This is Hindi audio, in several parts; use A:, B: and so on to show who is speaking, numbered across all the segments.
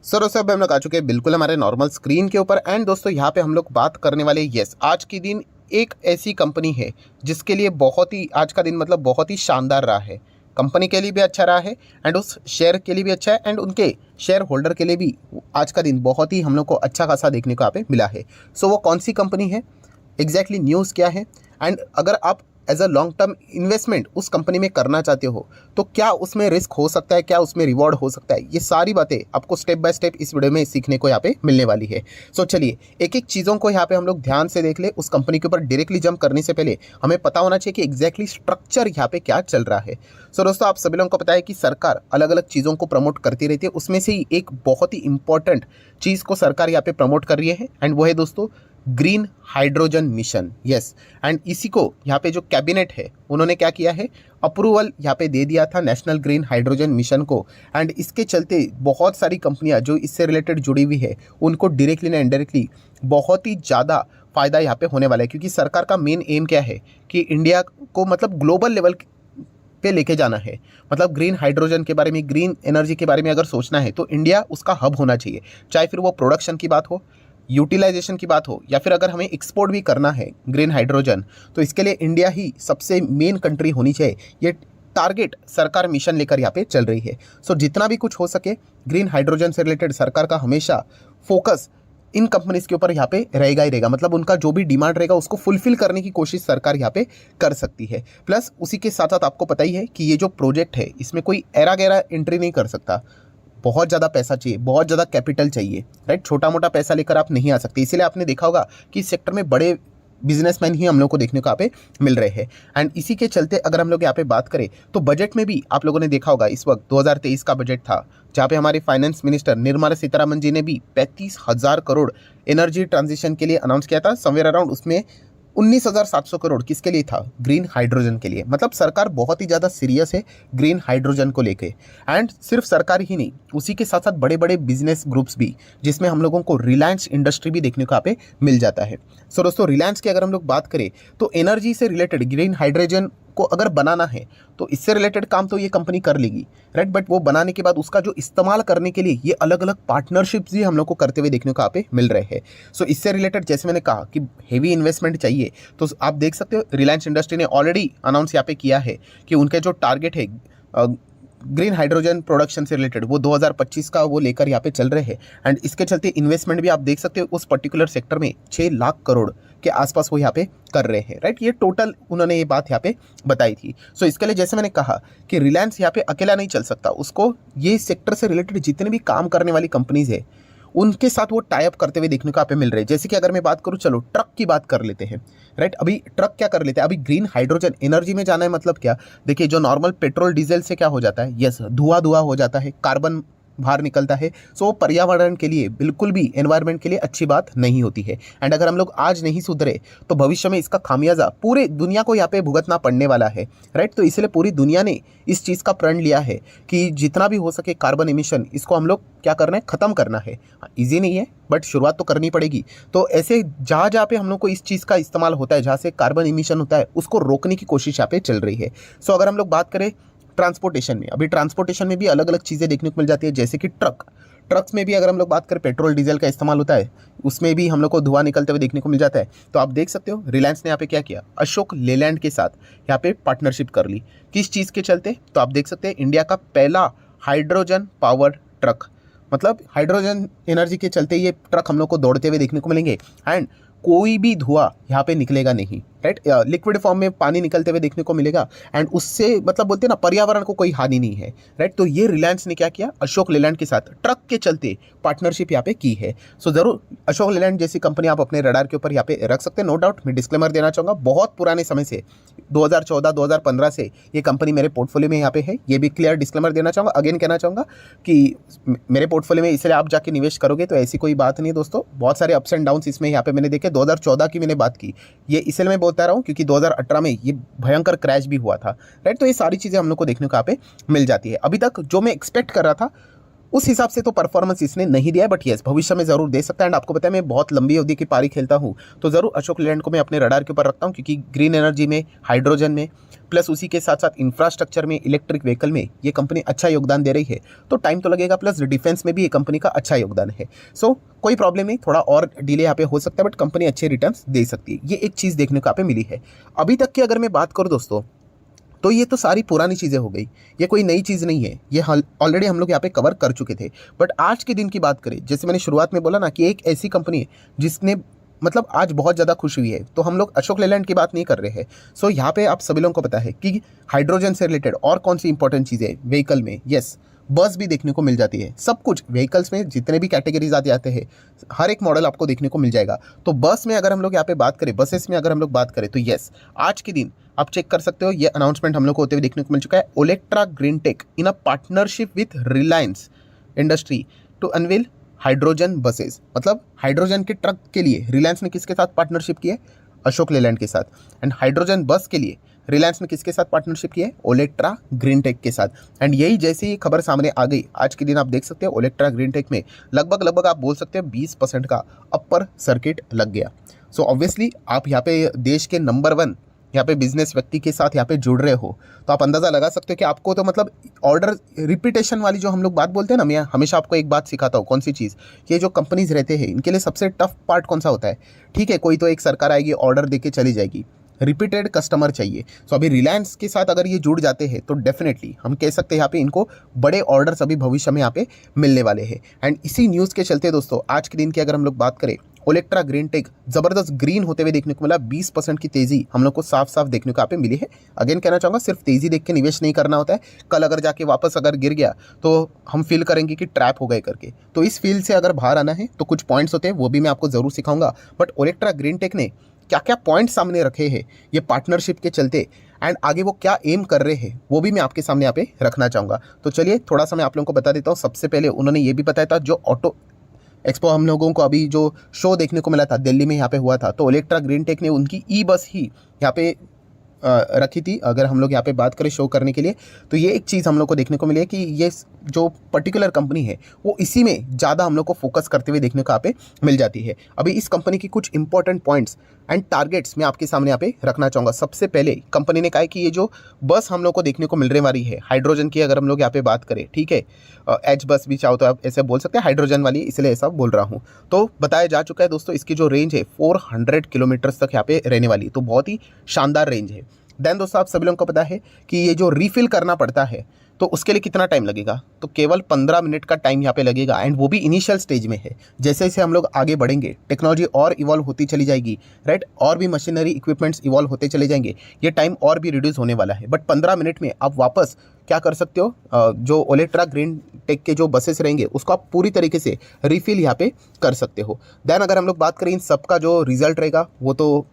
A: सर दोस्तों अब हम लोग आ चुके हैं बिल्कुल हमारे नॉर्मल स्क्रीन के ऊपर। एंड दोस्तों यहाँ पे हम लोग बात करने वाले यस आज की दिन एक ऐसी कंपनी है जिसके लिए बहुत ही आज का दिन मतलब बहुत ही शानदार रहा है। कंपनी के लिए भी अच्छा रहा है एंड उस शेयर के लिए भी अच्छा है एंड उनके शेयर होल्डर के लिए भी आज का दिन बहुत ही हम लोग को अच्छा खासा देखने को यहाँ पे मिला है। सो वो कौन सी कंपनी है, एग्जैक्टली न्यूज़ क्या है एंड अगर आप as a long term investment उस कंपनी में करना चाहते हो तो क्या उसमें रिस्क हो सकता है, क्या उसमें रिवॉर्ड हो सकता है, ये सारी बातें आपको स्टेप बाय स्टेप इस वीडियो में सीखने को यहाँ पे मिलने वाली है। सो चलिए एक एक चीज़ों को यहाँ पे हम लोग ध्यान से देख ले। उस कंपनी के ऊपर डायरेक्टली जंप करने से पहले हमें पता होना चाहिए कि एग्जैक्टली स्ट्रक्चर यहाँ पे क्या चल रहा है। सो दोस्तों आप सभी लोगों को पता है कि सरकार अलग अलग चीज़ों को प्रमोट करती रहती है, उसमें से ही एक बहुत ही इंपॉर्टेंट चीज़ को सरकार यहाँ पे प्रमोट कर रही है एंड वो है दोस्तों green hydrogen mission. Yes and इसी को यहाँ पे जो कैबिनेट है उन्होंने क्या किया है, अप्रूवल यहाँ पे दे दिया था नेशनल ग्रीन हाइड्रोजन मिशन को। एंड इसके चलते बहुत सारी कंपनियाँ जो इससे रिलेटेड जुड़ी हुई है उनको डायरेक्टली ना इनडायरेक्टली बहुत ही ज़्यादा फ़ायदा यहाँ पे होने वाला है, क्योंकि सरकार का मेन एम क्या है कि इंडिया को मतलब ग्लोबल लेवल पे लेके जाना है। मतलब ग्रीन हाइड्रोजन के बारे में, ग्रीन एनर्जी के बारे में अगर सोचना है तो इंडिया उसका हब होना चाहिए, चाहे फिर वो प्रोडक्शन की बात हो, यूटिलाइजेशन की बात हो या फिर अगर हमें एक्सपोर्ट भी करना है ग्रीन हाइड्रोजन तो इसके लिए इंडिया ही सबसे मेन कंट्री होनी चाहिए। ये टारगेट सरकार मिशन लेकर यहाँ पे चल रही है। सो जितना भी कुछ हो सके ग्रीन हाइड्रोजन से रिलेटेड सरकार का हमेशा फोकस इन कंपनीज के ऊपर यहाँ पे रहेगा ही रहेगा। मतलब उनका जो भी डिमांड रहेगा उसको फुलफिल करने की कोशिश सरकार यहाँ पे कर सकती है। प्लस उसी के साथ साथ आपको पता ही है कि ये जो प्रोजेक्ट है इसमें कोई एरा गैरा एंट्री नहीं कर सकता, बहुत ज़्यादा पैसा चाहिए, बहुत ज़्यादा कैपिटल चाहिए, राइट। छोटा मोटा पैसा लेकर आप नहीं आ सकते। इसीलिए आपने देखा होगा कि इस सेक्टर में बड़े बिजनेसमैन ही हम लोग को देखने को यहाँ पे मिल रहे हैं। एंड इसी के चलते अगर हम लोग यहाँ पे बात करें तो बजट में भी आप लोगों ने देखा होगा इस वक्त 2023 का बजट था, जहाँ पे हमारे फाइनेंस मिनिस्टर निर्मला सीतारमन जी ने भी 35,000 करोड़ एनर्जी ट्रांजिशन के लिए अनाउंस किया था। समवेयर अराउंड उसमें 19,700 करोड़ किसके लिए था, ग्रीन हाइड्रोजन के लिए। मतलब सरकार बहुत ही ज़्यादा सीरियस है ग्रीन हाइड्रोजन को लेके। एंड सिर्फ सरकार ही नहीं, उसी के साथ साथ बड़े बड़े बिजनेस ग्रुप्स भी, जिसमें हम लोगों को रिलायंस इंडस्ट्री भी देखने को यहाँ पे मिल जाता है। सो दोस्तों रिलायंस की अगर हम लोग बात करें तो एनर्जी से रिलेटेड ग्रीन हाइड्रोजन को अगर बनाना है तो इससे रिलेटेड काम तो ये कंपनी कर लेगी, राइट। बट वो बनाने के बाद उसका जो इस्तेमाल करने के लिए ये अलग अलग पार्टनरशिप्स भी हम लोग को करते हुए देखने को यहाँ पे मिल रहे हैं। सो इससे रिलेटेड जैसे मैंने कहा कि हेवी इन्वेस्टमेंट चाहिए तो आप देख सकते हो रिलायंस इंडस्ट्री ने ऑलरेडी अनाउंस यहाँ पे किया है कि उनके जो टारगेट है ग्रीन हाइड्रोजन प्रोडक्शन से रिलेटेड वो 2025 का वो लेकर यहाँ पे चल रहे हैं। एंड इसके चलते इन्वेस्टमेंट भी आप देख सकते हो उस पर्टिकुलर सेक्टर में 6 लाख करोड़ के आसपास वो यहाँ पे कर रहे हैं, राइट। ये टोटल उन्होंने ये बात यहाँ पे बताई थी। सो इसके लिए जैसे मैंने कहा कि रिलायंस यहाँ पे अकेला नहीं चल सकता, उसको ये सेक्टर से रिलेटेड जितने भी काम करने वाली कंपनीज है उनके साथ वो टाई अप करते हुए देखने को यहाँ पे मिल रहे हैं। जैसे कि अगर मैं बात करूँ, चलो ट्रक की बात कर लेते हैं, राइट। अभी ट्रक क्या कर लेते हैं, अभी ग्रीन हाइड्रोजन एनर्जी में जाना है मतलब क्या, देखिए जो नॉर्मल पेट्रोल डीजल से क्या हो जाता है, यस धुआं धुआं हो जाता है, कार्बन बाहर निकलता है। सो पर्यावरण के लिए बिल्कुल भी एनवायरनमेंट के लिए अच्छी बात नहीं होती है। एंड अगर हम लोग आज नहीं सुधरे तो भविष्य में इसका खामियाजा पूरे दुनिया को यहाँ पे भुगतना पड़ने वाला है, राइट। तो इसलिए पूरी दुनिया ने इस चीज़ का प्रण लिया है कि जितना भी हो सके कार्बन एमिशन इसको हम लोग क्या करना है, ख़त्म करना है। ईजी नहीं है बट शुरुआत तो करनी पड़ेगी। तो ऐसे जहाँ जहाँ पे हम लोग को इस चीज़ का इस्तेमाल होता है, जहाँ से कार्बन एमिशन होता है, उसको रोकने की कोशिश यहाँ पे चल रही है। सो अगर हम लोग बात करें ट्रांसपोर्टेशन में, अभी ट्रांसपोर्टेशन में भी अलग अलग चीज़ें देखने को मिल जाती है। जैसे कि ट्रक्स में भी अगर हम लोग बात करें पेट्रोल डीजल का इस्तेमाल होता है, उसमें भी हम लोग को धुआं निकलते हुए देखने को मिल जाता है। तो आप देख सकते हो रिलायंस ने यहाँ पे क्या किया, अशोक लेलैंड के साथ यहाँ पे पार्टनरशिप कर ली। किस चीज़ के चलते, तो आप देख सकते हैं इंडिया का पहला हाइड्रोजन पावर्ड ट्रक, मतलब हाइड्रोजन एनर्जी के चलते ये ट्रक हम लोग को दौड़ते हुए देखने को मिलेंगे। एंड कोई भी धुआं यहाँ पे निकलेगा नहीं, राइट। लिक्विड फॉर्म में पानी निकलते हुए देखने को मिलेगा एंड उससे मतलब बोलते हैं ना पर्यावरण को कोई हानि नहीं है, राइट। तो ये रिलायंस ने क्या किया, अशोक लेलैंड के साथ ट्रक के चलते पार्टनरशिप यहाँ पे की है। सो जरूर अशोक लेलैंड जैसी कंपनी आप अपने रडार के ऊपर यहाँ पे रख सकते हैं। नो डाउट मैं डिस्क्लेमर देना चाहूँगा, बहुत पुराने समय से 2014-2015 से ये कंपनी मेरे पोर्टफोलियो में यहाँ पे है। ये भी क्लियर डिस्क्लेमर देना चाहूँगा, अगेन कहना चाहूँगा कि मेरे पोर्टफोलियो में इसलिए आप जाके निवेश करोगे तो ऐसी कोई बात नहीं है दोस्तों। बहुत सारे अप्स एंड डाउन्स इसमें यहाँ पे मैंने देखे। 2014 की मैंने बात की, ये इसलिए मैं बोलता रहा हूँ क्योंकि 2018 में ये भयंकर क्रैश भी हुआ था, राइट। तो ये सारी चीज़ें हम लोग को देखने को यहाँ पे मिल जाती है। अभी तक जो मैं एक्सपेक्ट कर रहा था उस हिसाब से तो परफॉर्मेंस इसने नहीं दिया है, बट येस भविष्य में ज़रूर दे सकता है। एंड आपको पता है मैं बहुत लंबी अवधि की पारी खेलता हूँ, तो ज़रूर अशोक लेलैंड को मैं अपने रडार के ऊपर रखता हूँ, क्योंकि ग्रीन एनर्जी में, हाइड्रोजन में, प्लस उसी के साथ साथ इंफ्रास्ट्रक्चर में, इलेक्ट्रिक व्हीकल में ये कंपनी अच्छा योगदान दे रही है। तो टाइम तो लगेगा, प्लस डिफेंस में भी ये कंपनी का अच्छा योगदान है। सो कोई प्रॉब्लम नहीं, थोड़ा और डिले यहाँ पे हो सकता है, बट कंपनी अच्छे रिटर्न्स दे सकती है। ये एक चीज़ देखने को यहाँ पे मिली है। अभी तक की अगर मैं बात करूँ दोस्तों, तो ये तो सारी पुरानी चीज़ें हो गई, ये कोई नई चीज़ नहीं है, ये ऑलरेडी हम लोग यहाँ पे कवर कर चुके थे। बट आज के दिन की बात करें, जैसे मैंने शुरुआत में बोला ना कि एक ऐसी कंपनी है जिसने मतलब आज बहुत ज़्यादा खुश हुई है, तो हम लोग अशोक लेलैंड की बात नहीं कर रहे हैं। सो यहाँ पे आप सभी लोगों को पता है कि हाइड्रोजन से रिलेटेड और कौन सी इंपॉर्टेंट चीज़ें व्हीकल में, यस बस भी देखने को मिल जाती है। सब कुछ व्हीकल्स में जितने भी कैटेगरीज आते हैं, हर एक मॉडल आपको देखने को मिल जाएगा। तो बस में अगर हम लोग यहाँ पे बात करें, बसेस में अगर हम लोग बात करें, तो यस आज के दिन आप चेक कर सकते हो, ये अनाउंसमेंट हम लोग को होते हुए देखने को मिल चुका है। Olectra green tech in a partnership with Reliance Industry to unveil hydrogen buses. मतलब हाइड्रोजन के ट्रक के लिए रिलायंस ने किसके साथ पार्टनरशिप की है? अशोक लेलैंड के साथ। एंड हाइड्रोजन बस के लिए रिलायंस ने किसके साथ पार्टनरशिप की है? ओलेक्ट्रा ग्रीन टेक के साथ। एंड यही जैसे ही खबर सामने आ गई, आज के दिन आप देख सकते हो ओलेक्ट्रा ग्रीन टेक में लगभग आप बोल सकते हो 20% का अपर सर्किट लग गया। सो ऑब्वियसली आप यहाँ पे देश के नंबर 1 यहाँ पे बिजनेस व्यक्ति के साथ यहाँ पे जुड़ रहे हो, तो आप अंदाज़ा लगा सकते हो कि आपको तो मतलब ऑर्डर रिपीटेशन वाली जो हम लोग बात बोलते हैं ना, मैं हमेशा आपको एक बात सिखाता हूँ, कौन सी चीज़, ये जो कंपनीज रहते हैं इनके लिए सबसे टफ पार्ट कौन सा होता है? ठीक है, कोई तो एक सरकार आएगी, ऑर्डर दे के चली जाएगी, रिपीटेड कस्टमर चाहिए। सो अभी रिलायंस के साथ अगर ये जुड़ जाते हैं तो डेफिनेटली हम कह सकते हैं यहाँ पे इनको बड़े ऑर्डर्स अभी भविष्य में यहाँ पे मिलने वाले हैं। एंड इसी न्यूज़ के चलते दोस्तों आज के दिन की अगर हम लोग बात करें, ओलेक्ट्रा ग्रीन टेक ज़बरदस्त ग्रीन होते हुए देखने को मिला। 20% की तेज़ी हम लोग को साफ साफ देखने को यहाँ पे मिली है। अगेन कहना चाहूँगा, सिर्फ तेज़ी देख के निवेश नहीं करना होता है। कल अगर जाके वापस अगर गिर गया तो हम फील करेंगे कि ट्रैप हो गए करके। तो इस फील्ड से अगर बाहर आना है तो कुछ पॉइंट्स होते हैं, वो भी मैं आपको ज़रूर सिखाऊंगा। बट ओलेक्ट्रा ग्रीन टेक ने क्या क्या पॉइंट सामने रखे हैं ये पार्टनरशिप के चलते, एंड आगे वो क्या एम कर रहे हैं, वो भी मैं आपके सामने यहाँ पे रखना चाहूँगा। तो चलिए थोड़ा सा मैं आप लोगों को बता देता हूँ। सबसे पहले उन्होंने ये भी बताया था, जो ऑटो एक्सपो हम लोगों को अभी जो शो देखने को मिला था दिल्ली में यहाँ पे हुआ था, तो ओलेक्ट्रा ग्रीन टेक ने उनकी ई बस ही यहाँ पे रखी थी। अगर हम लोग यहाँ पे बात करें शो करने के लिए, तो ये एक चीज़ हम लोग को देखने को मिली है कि ये जो पर्टिकुलर कंपनी है वो इसी में ज़्यादा हम लोग को फोकस करते हुए देखने को यहाँ पे मिल जाती है। अभी इस कंपनी की कुछ इंपॉर्टेंट पॉइंट्स एंड टारगेट्स मैं आपके सामने यहाँ पे रखना चाहूँगा। सबसे पहले कंपनी ने कहा है कि ये जो बस हम लोग को देखने को मिलने वाली है हाइड्रोजन की, अगर हम लोग यहाँ पे बात करें, ठीक है, एच बस भी चाहो तो आप ऐसे बोल सकते हैं, हाइड्रोजन वाली इसलिए ऐसा बोल रहा हूँ। तो बताया जा चुका है दोस्तों, इसकी जो रेंज है 400 किलोमीटर्स तक यहाँ पे रहने वाली, तो बहुत ही शानदार रेंज है। देन दोस्तों आप सभी लोगों को पता है कि ये जो रिफिल करना पड़ता है तो उसके लिए कितना टाइम लगेगा? तो केवल 15 मिनट का टाइम यहाँ पे लगेगा। एंड वो भी इनिशियल स्टेज में है। जैसे जैसे हम लोग आगे बढ़ेंगे, टेक्नोलॉजी और इवॉल्व होती चली जाएगी, राइट, और भी मशीनरी इक्विपमेंट्स इवॉल्व होते चले जाएंगे, ये टाइम और भी रिड्यूस होने वाला है। बट 15 मिनट में आप वापस क्या कर सकते हो, जो ओलेक्ट्रा ग्रीन टेक के जो बसेस रहेंगे उसको आप पूरी तरीके से रिफिल यहाँ पे कर सकते हो। देन अगर हम लोग बात करें इन सबका जो रिजल्ट रहेगा, वो तो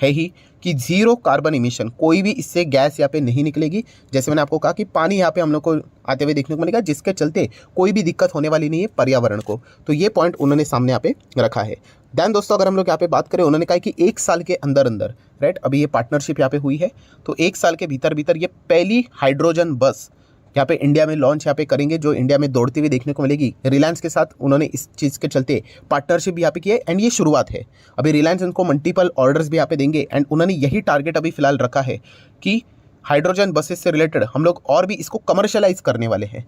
A: है ही कि जीरो कार्बन इमिशन, कोई भी इससे गैस यहाँ पे नहीं निकलेगी। जैसे मैंने आपको कहा कि पानी यहाँ पे हम लोग को आते हुए देखने को मिलेगा, जिसके चलते कोई भी दिक्कत होने वाली नहीं है पर्यावरण को। तो ये पॉइंट उन्होंने सामने यहाँ पे रखा है। दैन दोस्तों अगर हम लोग यहाँ पे बात करें, उन्होंने कहा कि 1 साल के अंदर अंदर, राइट, अभी ये पार्टनरशिप यहाँ पे हुई है, तो 1 साल के भीतर भीतर ये पहली हाइड्रोजन बस यहाँ पे इंडिया में लॉन्च यहाँ पे करेंगे, जो इंडिया में दौड़ती हुई देखने को मिलेगी। रिलायंस के साथ उन्होंने इस चीज़ के चलते पार्टनरशिप यहाँ पे की है। एंड ये शुरुआत है, अभी रिलायंस इनको मल्टीपल ऑर्डर्स भी यहाँ पे देंगे। एंड उन्होंने यही टारगेट अभी फिलहाल रखा है कि हाइड्रोजन बसेस से रिलेटेड हम लोग और भी इसको कमर्शलाइज करने वाले हैं।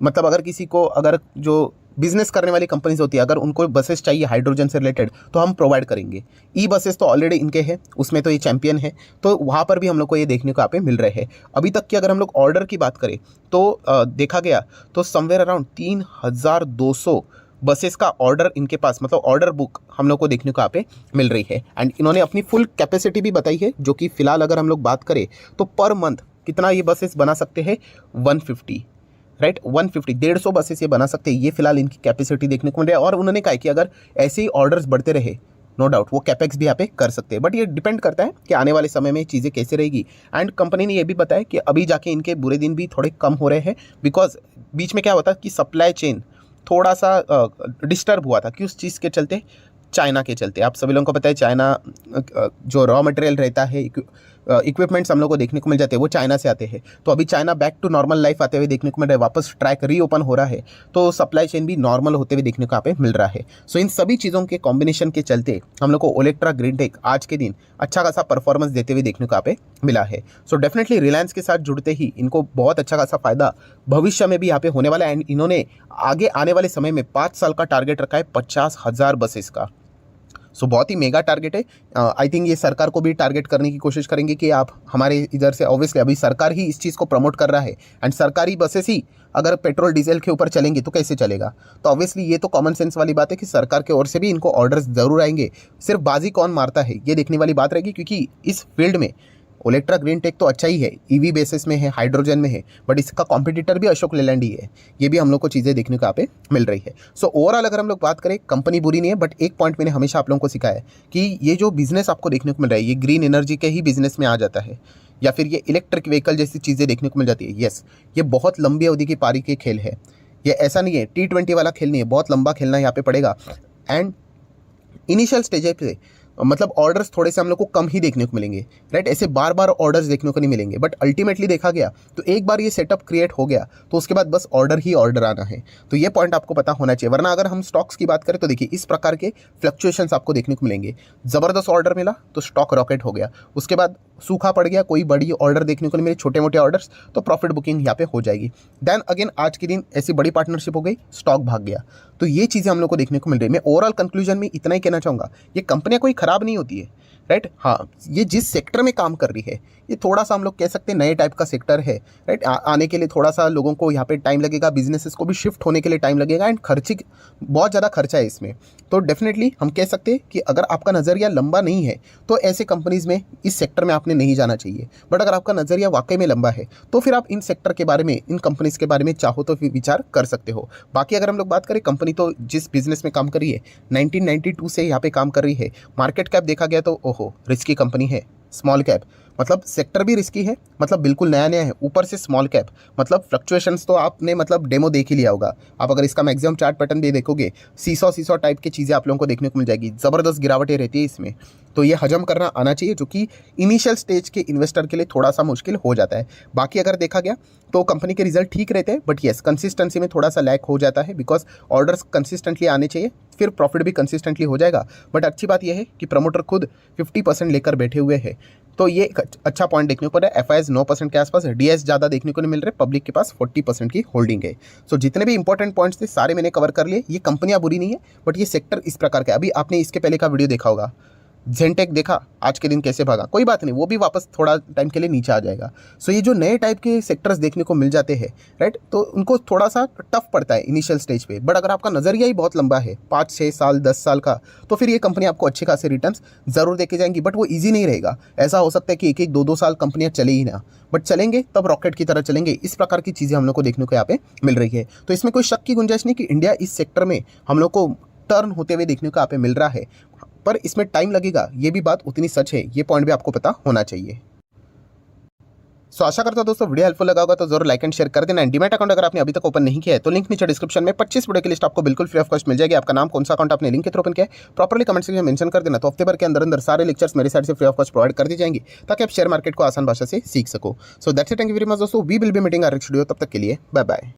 A: मतलब अगर किसी को, अगर जो बिजनेस करने वाली कंपनीज होती है, अगर उनको बसेस चाहिए हाइड्रोजन से रिलेटेड तो हम प्रोवाइड करेंगे। ई बसेस तो ऑलरेडी इनके हैं, उसमें तो ये चैंपियन है, तो वहाँ पर भी हम लोग को ये देखने को यहाँ पे मिल रहे हैं। अभी तक की अगर हम लोग ऑर्डर की बात करें तो देखा गया तो समवेयर अराउंड 3200 बसेस का ऑर्डर इनके पास, मतलब ऑर्डर बुक हम लोग को देखने को यहाँ पे मिल रही है। एंड इन्होंने अपनी फुल कैपेसिटी भी बताई है, जो कि फिलहाल अगर हम लोग बात करें तो पर मंथ कितना ये बसेस बना सकते हैं? 150, राइट, 150 बसेस ये बना सकते हैं। ये फिलहाल इनकी कैपेसिटी देखने को मिल रही है। और उन्होंने कहा कि अगर ऐसे ही ऑर्डर्स बढ़ते रहे, नो डाउट वो कैपेक्स भी यहाँ पे कर सकते हैं। बट ये डिपेंड करता है कि आने वाले समय में चीज़ें कैसे रहेगी। एंड कंपनी ने ये भी बताया कि अभी जाके इनके बुरे दिन भी थोड़े कम हो रहे हैं, बिकॉज बीच में क्या होता कि सप्लाई चेन थोड़ा सा डिस्टर्ब हुआ था। कि उस चीज़ के चलते, चाइना के चलते, आप सभी लोगों को पता है चाइना जो रॉ मटेरियल रहता है इक्विपमेंट्स हम लोग को देखने को मिल जाते हैं वो चाइना से आते हैं। तो अभी China back to normal life आते हुए देखने को मिल रहा है, वापस ट्रैक रीओपन हो रहा है, तो सप्लाई चेन भी नॉर्मल होते हुए देखने को यहाँ पे मिल रहा है। सो इन सभी चीज़ों के कॉम्बिनेशन के चलते हम लोग को ओलेक्ट्रा ग्रीनटेक आज के दिन अच्छा खासा परफॉर्मेंस देते हुए देखने को यहाँ पे मिला है। सो डेफिनेटली रिलायंस के साथ जुड़ते ही इनको बहुत अच्छा खासा फायदा भविष्य में भी यहाँ पे होने वाला है। एंड इन्होंने आगे आने वाले समय में 5 साल का टारगेट रखा है 50,000 बसेस का। सो बहुत ही मेगा टारगेट है। आई थिंक ये सरकार को भी टारगेट करने की कोशिश करेंगे कि आप हमारे इधर से, ऑब्वियसली अभी सरकार ही इस चीज़ को प्रमोट कर रहा है एंड सरकारी बसेस ही अगर पेट्रोल डीजल के ऊपर चलेंगी तो कैसे चलेगा। तो ऑब्वियसली ये तो कॉमन सेंस वाली बात है कि सरकार की ओर से भी इनको ऑर्डर्स ज़रूर आएंगे, सिर्फ बाजी कौन मारता है ये देखने वाली बात रहेगी, क्योंकि इस फील्ड में ओलेक्ट्रा ग्रीनटेक तो अच्छा ही है, ईवी बेसिस में है, हाइड्रोजन में है, बट इसका कॉम्पिटिटर भी अशोक लेलैंड ही है। ये भी हम लोग को चीज़ें देखने को यहाँ पे मिल रही है। सो ओवरऑल अगर हम लोग बात करें, कंपनी बुरी नहीं है, बट एक पॉइंट मैंने हमेशा आप लोगों को सिखाया है कि ये जो बिजनेस आपको देखने को मिल रहा है ये ग्रीन एनर्जी के ही बिजनेस में आ जाता है, या फिर ये इलेक्ट्रिक व्हीकल जैसी चीज़ें देखने को मिल जाती है। येस, ये बहुत लंबी अवधि की पारी के खेल है, ये ऐसा नहीं है T20 वाला खेल नहीं है, बहुत लंबा खेलना यहाँ पे पड़ेगा। एंड इनिशियल स्टेज पे मतलब ऑर्डर्स थोड़े से हम लोग को कम ही देखने को मिलेंगे, राइट। ऐसे बार बार ऑर्डर्स देखने को नहीं मिलेंगे, बट अल्टीमेटली देखा गया तो एक बार ये सेटअप क्रिएट हो गया तो उसके बाद बस ऑर्डर ही ऑर्डर आना है। तो ये पॉइंट आपको पता होना चाहिए, वरना अगर हम स्टॉक्स की बात करें तो देखिए इस प्रकार के फ्लक्चुएशंस आपको देखने को मिलेंगे। ज़बरदस्त ऑर्डर मिला तो स्टॉक रॉकेट हो गया, उसके बाद सूखा पड़ गया, कोई बड़ी ऑर्डर देखने को नहीं मिले, छोटे मोटे ऑर्डर्स, तो प्रॉफिट बुकिंग यहाँ पे हो जाएगी। देन अगेन आज के दिन ऐसी बड़ी पार्टनरशिप हो गई, स्टॉक भाग गया। तो ये चीज़ें हम लोग को देखने को मिल रही है। मैं ओवरऑल कंक्लूजन में इतना ही कहना चाहूँगा, ये कंपनियाँ कोई ख़राब नहीं होती है, राइट। हाँ, ये जिस सेक्टर में काम कर रही है ये थोड़ा सा हम लोग कह सकते हैं नए टाइप का सेक्टर है, राइट। आने के लिए थोड़ा सा लोगों को यहाँ पे टाइम लगेगा, बिजनेसेस को भी शिफ्ट होने के लिए टाइम लगेगा, एंड खर्ची बहुत ज़्यादा खर्चा है इसमें। तो डेफिनेटली हम कह सकते हैं कि अगर आपका नज़रिया लंबा नहीं है तो ऐसे कंपनीज़ में, इस सेक्टर में आपने नहीं जाना चाहिए। बट अगर आपका नज़रिया वाकई में लंबा है तो फिर आप इन सेक्टर के बारे में, इन कंपनीज़ के बारे में चाहो तो फिर विचार कर सकते हो। बाकी अगर हम लोग बात करें, कंपनी तो जिस बिजनेस में काम कर रही है 1992 से यहाँ पे काम कर रही है। मार्केट कैप देखा गया तो ओहो, रिस्की कंपनी है। स्मॉल कैप मतलब सेक्टर भी रिस्की है, मतलब बिल्कुल नया नया है, ऊपर से स्मॉल कैप मतलब फ्लक्चुएशंस तो आपने मतलब डेमो देख ही लिया होगा। आप अगर इसका मैक्सिमम चार्ट पैटर्न भी देखोगे, सीसॉ टाइप की चीज़ें आप लोगों को देखने को मिल जाएगी, ज़बरदस्त गिरावटें रहती है इसमें। तो ये हजम करना आना चाहिए, जो कि इनिशियल स्टेज के इन्वेस्टर के लिए थोड़ा सा मुश्किल हो जाता है। बाकी अगर देखा गया तो कंपनी के रिजल्ट ठीक रहते हैं, बट येस कंसिस्टेंसी में थोड़ा सा लैक हो जाता है, बिकॉज ऑर्डर्स कंसिस्टेंटली आने चाहिए, फिर प्रॉफिट भी कंसिस्टेंटली हो जाएगा। बट अच्छी बात यह है कि प्रमोटर खुद 50% लेकर बैठे हुए हैं, तो ये एक अच्छा पॉइंट देखने को मिल रहा है। FIS 9% के आसपास, DS ज़्यादा देखने को नहीं मिल रहे, पब्लिक के पास 40% की होल्डिंग है। सो जितने भी इंपॉर्टेंट पॉइंट्स थे सारे मैंने कवर कर लिए। ये कंपनियां बुरी नहीं है, बट ये सेक्टर इस प्रकार का। अभी आपने इसके पहले का वीडियो देखा होगा, जेनटेक देखा आज के दिन कैसे भागा, कोई बात नहीं, वो भी वापस थोड़ा टाइम के लिए नीचे आ जाएगा। सो ये जो नए टाइप के सेक्टर्स देखने को मिल जाते हैं, राइट, तो उनको थोड़ा सा टफ पड़ता है इनिशियल स्टेज पे। बट अगर आपका नज़रिया ही बहुत लंबा है, 5-6 साल 10 साल का, तो फिर ये कंपनी आपको अच्छे खासे रिटर्न्स ज़रूर देके जाएंगी। बट वो ईजी नहीं रहेगा, ऐसा हो सकता है कि 1-1 2-2 साल कंपनियाँ चले ही ना, बट चलेंगे तब रॉकेट की तरह चलेंगे। इस प्रकार की चीज़ें हम लोग को देखने को यहाँ पे मिल रही है। तो इसमें कोई शक की गुंजाइश नहीं कि इंडिया इस सेक्टर में हम लोग को टर्न होते हुए देखने को यहाँ पे मिल रहा है, पर इसमें टाइम लगेगा, ये भी बात उतनी सच है, ये पॉइंट भी आपको पता होना चाहिए। सो आशा करता हूं दोस्तों वीडियो हेल्पफुल लगा होगा, तो जरूर लाइक एंड शेयर कर देना। डीमैट अकाउंट अगर आपने अभी तक ओपन नहीं किया है तो लिंक नीचे डिस्क्रिप्शन में 25 वीडियो की लिस्ट आपको बिल्कुल फ्री ऑफ कॉस्ट मिल जाएगी। आपका नाम, कौन सा अकाउंट आपने लिंक के थ्रू ओपन किया है, प्रॉपर्ली कमेंट सेक्शन में मेंशन कर देना, तो हफ्ते भर के अंदर अंदर सारे लेक्चर्स मेरे साइड से फ्री ऑफ कॉस्ट प्रोवाइड कर दी जाएंगी, ताकि आप शेयर मार्केट को आसान भाषा से सीख सको। So that's it, thank you very much दोस्तों, we will be meeting our next video, तब तक के लिए बाय बाय।